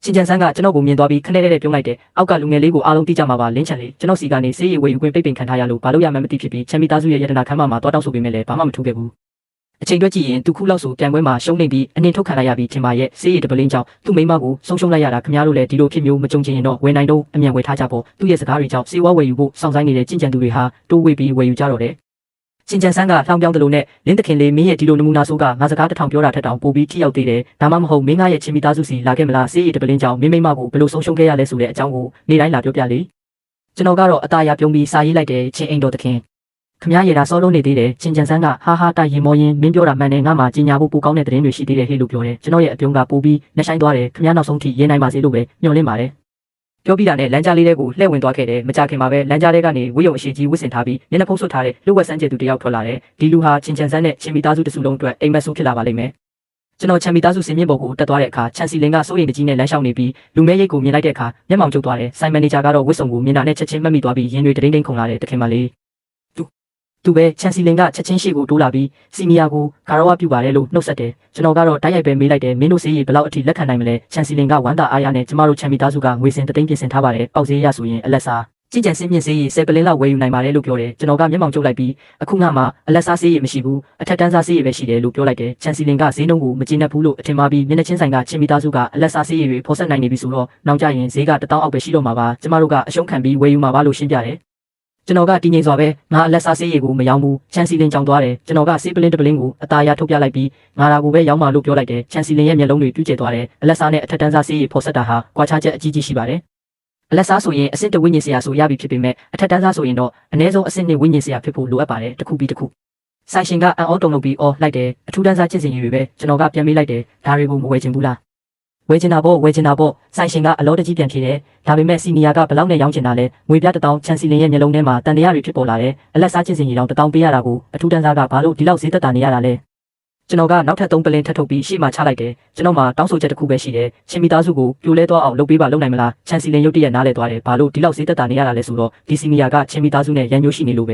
ချင်းချန်ဆန်းကကျွန်တော်ကိုမြင်သွားပြီးခနဲ့တဲ့ပြုံးလိုက်တယ်အောက်ကလူငယ်လေးကိုအားလုံးတိကျမှာပါလင်းချန်လေးကျွန်တော်စီကနေစေးရည်ဝေယူခွင့်ပိတ်ပင်ခံထားရလို့ဘာလို့ရမှန်းမသိဖြစ်ပြီးချမ်မီသားစုရဲ့ယတနာခမ်းမမှာတောက်တောက်ဆိုပေမဲ့လည်းဘာမှမထူးခဲ့ဘူးအချိန်တွက်ကြည့်ရင်သူခုလောက်ဆိုပြန်ပွဲမှာရှုံးနေပြီးအနှင်ထုတ်ခံလိုက်ရပြီးထင်ပါရဲ့စေးရည်တပလင်းကြောင့်သူ့မိမကိုဆုံးရှုံးလိုက်ရတာခင်ဗျားတို့လည်းဒီလိုဖြစ်မျိုးမကြုံချင်ရင်တော့ဝယ်နိုင်တော့အမြန်ဝယ်ထားကြဖို့သူ့ရဲ့စကားတွေကြောင့်စေဝါဝယ်ယူဖို့စောင့်ဆိုင်နေတဲ့ကျင့်ကြံသူတွေဟာတိုးဝေးပြီးဝယ်ယူကြတော့တယ်ချင်းချန်ဆန်းကလှောင်ပြောင်းတယ်လို့နဲ့လင်းသခင်လေးမင်းရဲ့ဒီလိုနမူနာဆိုးကငါစကားတစ်ထောင်ပြောတာထက်တောင်ပိုပြီးထိရောက်သေးတယ်ဒါမှမဟုတ်မင်းငါရဲ့ချင်းမိသားစုစီလာခဲ့မလားစေးရည်တပလင်းကြောင့်မင်းမိမကိုဘယ်လိုဆုံးရှုံးခဲ့ရလဲဆိုတဲ့အကြောင်းကိုနေ့တိုင်းလာပြောပြလေကျွန်တော်ကတော့အသားရပြုံးပြီးစာရေးလိုက်တယ်ချင်းအိမ်တော်သခင်ခမရရတာစောလုံးနေသေးတယ်ချင်းချန်ဆန်းကဟာဟာတိုင်ရင်မောရင်မင်းပြောတာမှန်တယ်ငါမှကြီးညာဖို့ပိုကောင်းတဲ့သတင်းတွေရှိသေးတယ်ဟေ့လို့ပြောတယ်ကျွန်တော်ရဲ့အပြုံးကပိုပြီးနှဆိုင်သွားတယ်ခမရနောက်ဆုံးထိရေးနိုင်ပါစေလို့ပဲညွှန်လင်းပါတယ်ပြောပြီးတာနဲ့လမ်းကြားလေးတွေကိုလှည့်ဝင်သွားခဲ့တယ်မကြခင်မှာပဲလမ်းကြားလေးကနေဝိယုံအရှိကြီးဝစ်စင်ထားပြီးမျက်နှာဖုံးဆွတ်ထားတဲ့လူဝက်ဆန်းကျဲသူတယောက်ထွက်လာတယ်ဒီလူဟာချင်းချန်ဆန်းနဲ့ချင်းမီသားစုတစုလုံးအတွက်အိမ်မက်ဆူဖြစ်လာပါလိမ့်မယ်ကျွန်တော်ချမ်မီသားစုစင်မြင့်ပေါ်ကိုတက်သွားတဲ့အခါချန်စီလင်ကစိုးရိမ်တကြီးနဲ့လမ်းလျှောက်နေပြီးလူမဲရိတ်ကိုမြင်လိုက်တဲ့အခါမျက်မှောင်ကျုပ်သွားတယ်ဆိုင်မန်နေဂျာကတော့ဝစ်စုံကိုမြင်တာနဲ့ချက်ချင်းမှတ်မိသွားပြီးရင်တွေတိန်ခုန်လာတယ်တခင်မလေးသူပဲချန်စီလင်ကချက်ချင်းရှေ့ကိုတိုးလာပြီးစီနီယာကိုဂါရဝပြုပါတယ်လို့နှုတ်ဆက်တယ်ကျွန်တော်ကတော့တိုက်ရိုက်ပဲမေးလိုက်တယ်မင်းတို့စေးရီဘယ်လောက်အထိလက်ခံနိုင်မလဲချန်စီလင်ကဝမ်းသာအားရနဲ့ကျမတို့ချမ်မီသားစုကငွေစင်တသိန်းပြင်ဆင်ထားပါတယ်ပေါက်ဈေးရဆိုရင်အလက်စားကြည်ကြံစင်းမြင့်စေးရီ10ပလင်းလောက်ဝယ်ယူနိုင်ပါတယ်လို့ပြောတယ်ကျွန်တော်ကမျက်မှောင်ကျုပ်လိုက်ပြီးအခုငါမှအလက်စားစေးရီမရှိဘူးအထက်တန်းစားစေးရီပဲရှိတယ်လို့ပြောလိုက်တယ်ချန်စီလင်ကဈေးနှုန်းကိုမကျေနပ်ဘူးလို့အထင်မှားပြီးမျက်နှာချင်းဆိုင်ကချင်မီသားစုကအလက်စားစေးရီတွေဖော်ဆက်နိုင်နေပြီဆိုတော့နောက်ကျရင်ဈေးက1000အောက်ပဲရှိတော့မှာပါကျမတို့ကအရှုံးခံပြီးဝယ်ယူမှာပါလို့ရှင်းပြတယ်ကျွန်တော်ကတည်ငြိမ်စွာပဲငါအလက်စားစေးရီကိုမရောင်းဘူးချန်စီလင်ကြောင်သွားတယ်ကျွန်တော်ကစေးပလင်းတပလင်းကိုအသားရထုတ်ပြလိုက်ပြီးငါဒါကိုပဲရောင်းမှာလို့ပြောလိုက်တယ်ချန်စီလင်ရဲ့မျက်လုံးတွေပြူးကျဲသွားတယ်အလက်စားနဲ့အထက်တန်းစားစေးရီဖော်ဆက်တာဟာကွာခြားချက်အကြီးကြီးရှိပါတယ်အလက်စားဆိုရင်အဆင့်တဝိညာဉ်ဆရာဆိုရပြီဖြစ်ပေမဲ့အထက်တန်းစားဆိုရင်တော့အနည်းဆုံးအဆင့်နဲ့ဝိညာဉ်ဆရာဖြစ်ဖို့လိုအပ်ပါတယ်တစ်ခုပြီးတစ်ခုဆိုင်ရှင်ကအန်အောတုံလုပ်ပြီးအော်လိုက်တယ်အထူးတန်းစားကျင့်စဉ်တွေပဲကျွန်တော်ကပြန်မေးလိုက်တယ်ဒါတွေကိုမဝယ်ချင်ဘူးလားဝယ်ချင်တာပေါ့ဆိုင်ရှင်ကအလောတကြီးပြန်ဖြေတယ်ဒါပေမဲ့စီနီယာကဘလောက်နဲ့ရောင်းချင်တာလဲငွေပြ1000ချန်စီလင်ရဲ့မျက်လုံးထဲမှာတန်တရားတွေဖြစ်ပေါ်လာတယ်အလက်စားကျင့်စဉ်ကြီးတော့1000ပေးရတာကိုအထူးတန်းစားကဘာလို့ဒီလောက်ဈေးသက်သာနေရတာလဲကျွန်တော်ကနောက်ထပ်3ပလင်းထပ်ထုတ်ပြီးရှေ့မှာချလိုက်တယ်ကျွန်တော်မှာတောင်းဆိုချက်တစ်ခုပဲရှိတယ်ချင်းမီသားစုကိုပြိုလဲသွားအောင်လုပ်ပေးပါလုပ်နိုင်မလားချန်စီလင်ရုတ်တရက်နားလဲသွားတယ်ဘာလို့ဒီလောက်ဈေးသက်သာနေရတာလဲဆိုတော့ဒီစီနီယာကချင်းမီသားစုနဲ့ရန်ညိုးရှိနေလို့ပ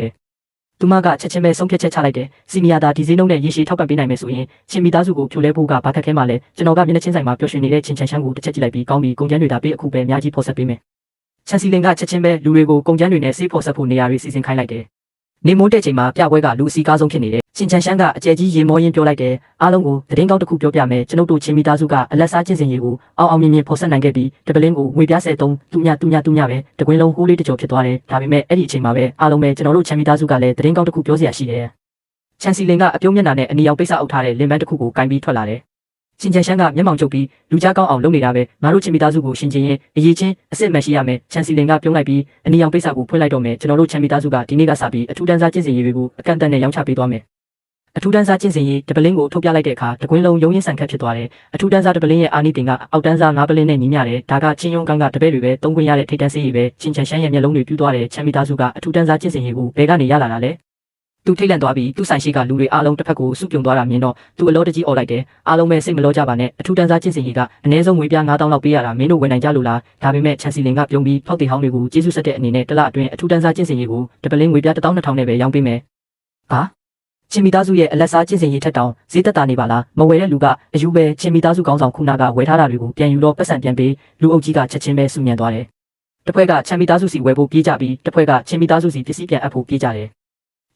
ဲသူမကချက်ချင်းပဲဆုံးဖြတ်ချက်ချလိုက်တယ်စီနီယာသာဒီဈေးနှုန်းနဲ့ရေရှည်ထောက်ပံ့ပေးနိုင်မယ်ဆိုရင်ချင်းမီသားစုကိုပြိုလဲဖို့ကဘာခက်ခဲမှလဲကျွန်တော်ကမျက်နှာချင်းဆိုင်မှာပျော်ရွှင်နေတဲ့ချင်းချန်ရှမ်းကိုတစ်ချက်ကြည့်လိုက်ပြီးကောင်းပြီးကုန်ကျန်းတွေဒါပေးအခုပဲအများကြီးဖော်ဆက်ပေးမယ်ချန်စီလင်ကချက်ချင်းပဲလူတွေကိုကုန်ကျန်းတွေနဲ့စေးဖော်ဆက်ဖို့နေရာတွေစီစဉ်ခိုင်းလိုက်တယ်နေမိုးတဲ့ချိန်မှာပြပွဲကလူအစီကားဆုံးဖြစ်နေတယ်ချင်းချန်ရှမ်းကအကျယ်ကြီးရေမောရင်းပြောလိုက်တယ်အားလုံးကိုသတင်းကောင်းတစ်ခုပြောပြမယ်ကျွန်ုပ်တို့ချင်းမီသားစုကအလက်စားကျင့်စဉ်ရေကိုအောင်မြင်မြင်ဖော်ဆက်နိုင်ခဲ့ပြီးတပလင်းကိုငွေပြ73တူညပဲတကွင်းလုံးဟိုးလေးတကြော်ဖြစ်သွားတယ်ဒါပေမဲ့အဲ့ဒီအချိန်မှာပဲအားလုံးပဲကျွန်တော်တို့ချင်းမီသားစုကလည်းသတင်းကောင်းတစ်ခုပြောစရာရှိတယ်ချန်စီလင်ကအပြုံးမျက်နှာနဲ့အနီရောင်ပိတ်စအုပ်ထားတဲ့လင်ပန်းတစ်ခုကိုကင်ပြီးထွက်လာတယ်ချင်းချန်ရှမ်းကမျက်မှောင်ကျုပ်ပြီးလူကြားကောင်းအောင်လုပ်နေတာပဲငါတို့ချင်းမီသားစုကိုရှင်ချင်းရင်အရေးချင်းအစ်စ်မရှိရမယ်ချန်စီလင်ကပြုံးလိုက်ပြီးအနီရောင်ပိတ်စကိုဖွင့်လိုက်တော့မယ်ကျွန်တော်တို့ချင်းမီသားစုကဒီနေ့ကစပြီးအထူးတန်းစားကျင့်စဉ်ရေတွေကိုအကန့်အသတ်နဲ့ရောင်းချပေးသွားမယ်အထူးတန်းစားကျင့်စဉ်ရေတပလင်းကိုထုတ်ပြလိုက်တဲ့အခါတကွင်းလုံးရုံးရင်းဆန်ခတ်ဖြစ်သွားတယ်အထူးတန်းစားတပလင်းရဲ့အာနိတင်ကအောက်တန်းစား9ပလင်းနဲ့ညီမျှတယ်ဒါကချင်းယုံကန်းကတပည့်တွေပဲသုံးခွင့်ရတဲ့ထိတ်တန်းစေးရေပဲချင်းချန်ရှမ်းရဲ့မျက်လုံးတွေပြူးသွားတယ်ချန်မီသားစုကအထူးတန်းစားကျင့်စဉ်ရေကိုဘယ်ကနေရလာတာလဲသူထိတ်လန့်သွားပြီးသူ့ဆိုင်ရှိကလူတွေအားလုံးတစ်ဖက်ကိုစုပြုံသွားတာမြင်တော့သူအလောတကြီးអော်လိုက်တယ်အားလုံးပဲစိတ်မလောကြပါနဲ့အထူးတန်းစားကျင့်စဉ်ကြီးကအနည်းဆုံးငွေပြ9000လောက်ပေးရတာမင်းတို့ဝင်နိုင်ကြလို့လားဒါပေမဲ့ချန်စီလင်ကပြုံးပြီးဖောက်တီဟောင်းတွေကိုကျေးဇူးဆက်တဲ့အနေနဲ့တလအတွင်းအထူးတန်းစားကျင့်စဉ်ကြီးကိုတပလင်းငွေပြ12000နဲ့ပဲရောင်းပေးမယ်ဟာချင်းမီသားစုရဲ့အလက်စားကျင့်စဉ်ကြီးထက်တောင်ဈေးသက်သာနေပါလားမဝယ်တဲ့လူကအယူပဲချင်းမီသားစုကောင်းဆောင်ခုနာကဝယ်ထားတာတွေကိုပြန်ယူတော့ပတ်စံပြန်ပေးလူအုပ်ကြီးကချက်ချင်းပဲစုညံသွားတယ်တစ်ဖွဲ့ကချန်မီသားစုစီဝယ်ဖို့ပြေးကြပြီးတစ်ဖွဲ့ကချင်းမီသားစုစီပစ္စည်းပြန်အပ်ဖို့ပြေးကြတ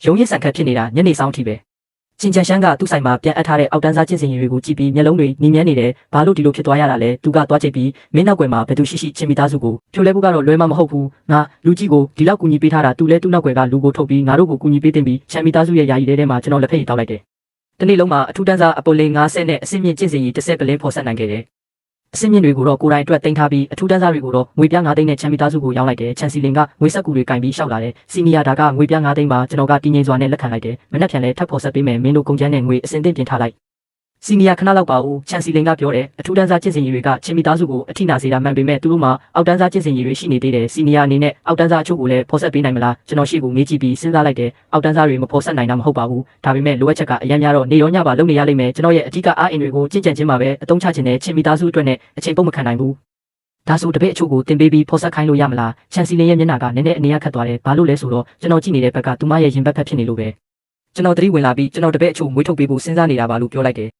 ယ်ရုံးရစ်ဆန်ခတ်ဖြစ်နေတာညနေဆောင်ထိပဲချင်းချန်ရှမ်းကသူ့ဆိုင်မှာပြန်အပ်ထားတဲ့အောက်တန်းစားကျင့်စဉ်တွေကိုကြည့်ပြီးမျက်လုံးတွေနီးမြန်းနေတယ်ဘာလို့ဒီလိုဖြစ်သွားရတာလဲသူကသွားကြည့်ပြီးမင်းနောက်ွယ်မှာဘယ်သူရှိရှိချင်းမီသားစုကိုဖြိုလဲဖို့ကတော့လွဲမမဟုတ်ဘူးငါလူကြီးကိုဒီလောက်ကူညီပေးထားတာသူလဲသူ့နောက်ွယ်ကလူကိုထုတ်ပြီးငါတို့ကိုကူညီပေးတင်ပြီးချန်မီသားစုရဲ့ယာယီထဲမှာကျွန်တော်လက်ဖက်ရည်တောက်လိုက်တယ်တနေ့လုံးမှာအထူးတန်းစားအပိုလင်း90နဲ့အစင်းမြင့်ကျင့်စဉ်10ပလင်းဖော်ဆက်နိုင်ခဲ့တယ်အစင်းမြင့်တွေကိုတော့ကိုယ်တိုင်အတွက်တင်ထားပြီးအထူးတန်းစားတွေကိုတော့ငွေပြ9သိန်းနဲ့ချန်မီသားစုကိုရောင်းလိုက်တယ်ချန်စီလင်ကငွေဆက်ကူတွေကင်ပြီးရှောက်လာတယ်စီနီယာဒါကငွေပြ9သိန်းပါကျွန်တော်ကတည်ငြိမ်စွာနဲ့လက်ခံလိုက်တယ်မနှက်ဖြန်လဲထပ်ဖော်ဆက်ပေးမယ်မင်းတို့ကုန်ကျန်းနဲ့ငွေအစင်းတင်တင်ထားလိုက်စီနီယာခဏလောက်ပါဦးချန်စီလင်ကပြောတယ်အထူးတန်းစားကျင့်စဉ်တွေကချင်မီသားစုကိုအထိနာစေတာမှန်ပေမဲ့သူတို့မှာအောက်တန်းစားကျင့်စဉ်တွေရှိနေသေးတယ်စီနီယာအနေနဲ့အောက်တန်းစားအချို့ကိုလည်းဖော်ဆက်ပေးနိုင်မလားကျွန်တော်ရှေ့ကိုမေးကြည့်ပြီးစဉ်းစားလိုက်တယ်အောက်တန်းစားတွေမဖော်ဆက်နိုင်တာမဟုတ်ပါဘူးဒါပေမဲ့လိုအပ်ချက်ကအများများတော့နေရောညပါလုပ်နေရလိမ့်မယ်ကျွန်တော်ရဲ့အဓိကအားအင်တွေကိုကြင့်ကြံခြင်းမှာပဲအသုံးချခြင်းနဲ့ချင်မီသားစုအတွက်နဲ့အချိန်ပုံမခံနိုင်ဘူးဒါဆိုတပည့်အချို့ကိုတင်ပေးပြီးဖော်ဆက်ခိုင်းလို့ရမလားချန်စီလင်ရဲ့မျက်နှာကနည်းနည်းအနေရခတ်သွားတယ်ဘာလို့လဲဆိုတော့ကျွန်တော်ကြည့်နေတဲ့ဘက်ကသူမရဲ့ရင်ဘတ်ဖက်ဖြစ်နေလို့ပဲကျွန်တော်သတိဝင်လာပြီးကျွန်တော်တပည့်အချို့မွေးထုတ်ပေးဖို့စဉ်းစားနေတာပါလို့ပြောလိုက်တယ်